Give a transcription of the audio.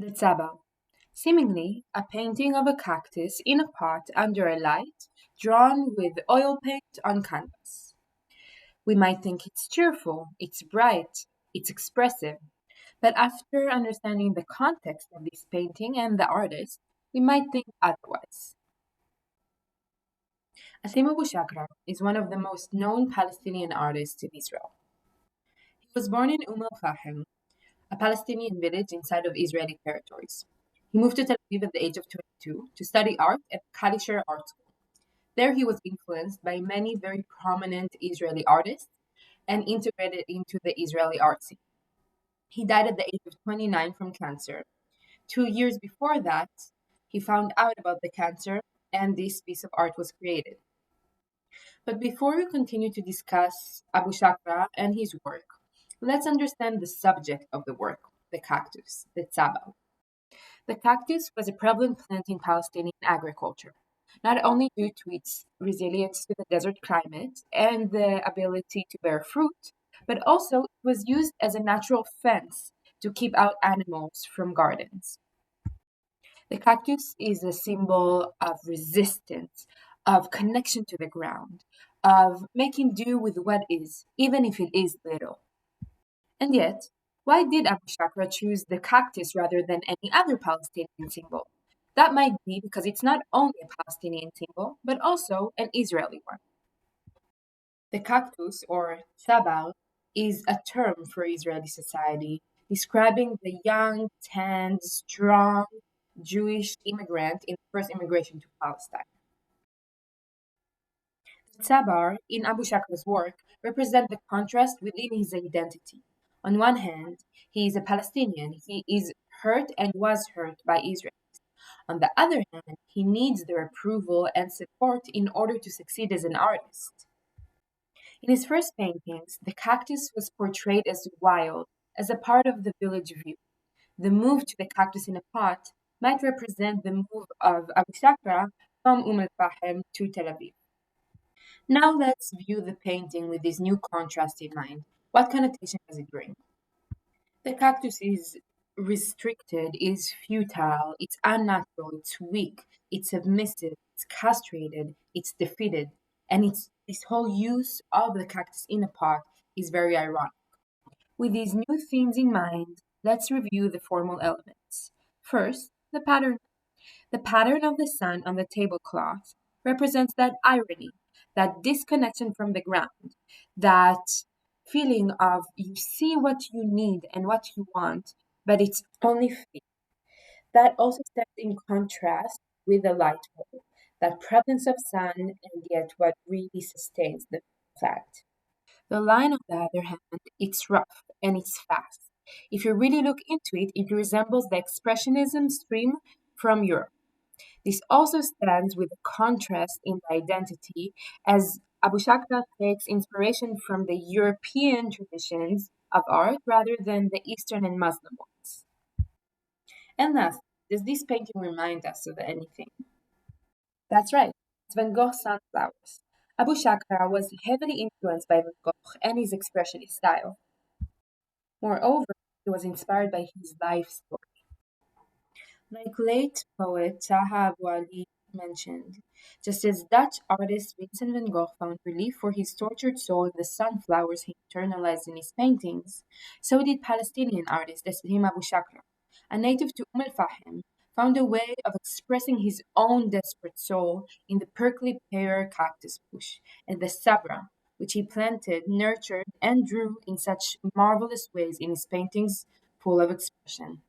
The Tzaba, seemingly a painting of a cactus in a pot under a light, drawn with oil paint on canvas. We might think it's cheerful, it's bright, it's expressive, but after understanding the context of this painting and the artist, we might think otherwise. Asim Abu Shakra is one of the most known Palestinian artists in Israel. He was born in al-Fahim, a Palestinian village inside of Israeli territories. He moved to Tel Aviv at the age of 22 to study art at Kalisher Art School. There he was influenced by many very prominent Israeli artists and integrated into the Israeli art scene. He died at the age of 29 from cancer. 2 years before that, he found out about the cancer and this piece of art was created. But before we continue to discuss Abu Shakra and his work, let's understand the subject of the work, the cactus, the tzaba. The cactus was a prevalent plant in Palestinian agriculture, not only due to its resilience to the desert climate and the ability to bear fruit, but also it was used as a natural fence to keep out animals from gardens. The cactus is a symbol of resistance, of connection to the ground, of making do with what is, even if it is little. And yet, why did Abu Shakra choose the cactus rather than any other Palestinian symbol? That might be because it's not only a Palestinian symbol, but also an Israeli one. The cactus, or tabal, is a term for Israeli society, describing the young, tanned, strong Jewish immigrant in the first immigration to Palestine. The Tzabar in Abu Shakra's work represent the contrast within his identity. On one hand, he is a Palestinian, he is hurt and was hurt by Israel. On the other hand, he needs their approval and support in order to succeed as an artist. In his first paintings, the cactus was portrayed as wild, as a part of the village view. The move to the cactus in a pot might represent the move of Abu Shakra from al-Fahim to Tel Aviv. Now let's view the painting with this new contrast in mind. What connotation does it bring? The cactus is restricted, is futile, it's unnatural, it's weak, it's submissive, it's castrated, it's defeated, and it's this whole use of the cactus in a pot is very ironic. With these new themes in mind, let's review the formal elements. First, the pattern. The pattern of the sun on the tablecloth represents that irony, that disconnection from the ground, that feeling of you see what you need and what you want, but it's only fake. That also stands in contrast with the light pole, that presence of sun and yet what really sustains the plant. The line, on the other hand, it's rough and it's fast. If you really look into it, it resembles the Expressionism stream from Europe. This also stands with a contrast in the identity, as Abu Shakra takes inspiration from the European traditions of art rather than the Eastern and Muslim ones. And last, does this painting remind us of anything? That's right, it's Van Gogh's Sunflowers. Abu Shakra was heavily influenced by Van Gogh and his expressionist style. Moreover, he was inspired by his life story. Like late poet Taha Abu Ali mentioned, just as Dutch artist Vincent van Gogh found relief for his tortured soul in the sunflowers he internalized in his paintings, so did Palestinian artist Eslim Abu Shakra, a native to al-Fahim, found a way of expressing his own desperate soul in the prickly pear cactus bush and the sabra, which he planted, nurtured, and drew in such marvelous ways in his paintings full of expression.